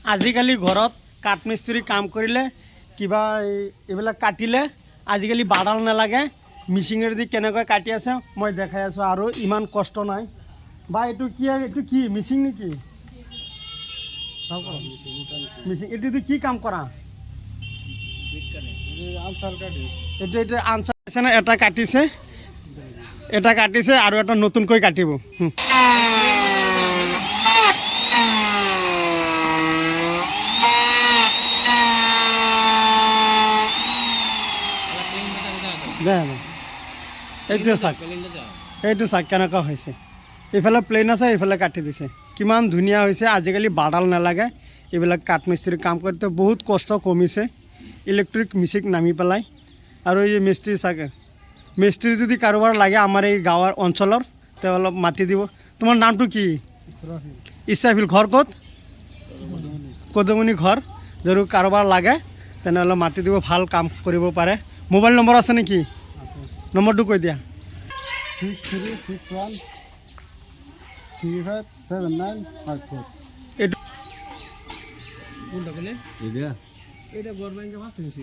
आजिकाली घरत काठमिस्त्री काम करिले किबा एबिला काटिले आजिकाली बाडाल नालागे मिशिंगेर दी केनेকৈ काटि আছে মই দেখাই আছো আৰু ইমান কষ্ট নাই বা এটু কি মিশিং নেকি মিশিং এটু কি কাম কৰা আনসাৰ কাটি এটা আনসাৰ আছে না এটা কাটিছে আৰু এটা নতুনকৈ কাটিব এইটো চাক কেনেকুৱা হৈছে এইফালে প্লেন আছে এইফালে কাটি দিছে কিমান ধুনীয়া হৈছে আজিকালি বাডাল নালাগে এইবিলাক কাঠমিস্ত্ৰী কাম কৰোঁতে বহুত কষ্ট কমিছে ইলেক্ট্ৰিক মিচিক নামি পেলাই আৰু এই মিস্ত্ৰী চাগে মিস্ত্ৰী যদি কাৰোবাৰ লাগে আমাৰ এই গাঁৱৰ অঞ্চলৰ তেওঁ অলপ মাতি দিব তোমাৰ নামটো কি ইছৰাফিল ঘৰ ক'ত কদমনি ঘৰ যদি কাৰোবাৰ লাগে তেনেহ'লে মাতি দিব ভাল কাম কৰিব পাৰে মোবাইল নম্বৰ আছে নেকি নম্বৰটো কৈ দিয়া 6361357954 এইটো কোনটা বলে এটা গভৰ্নমেন্টে ফাস্ট হইছে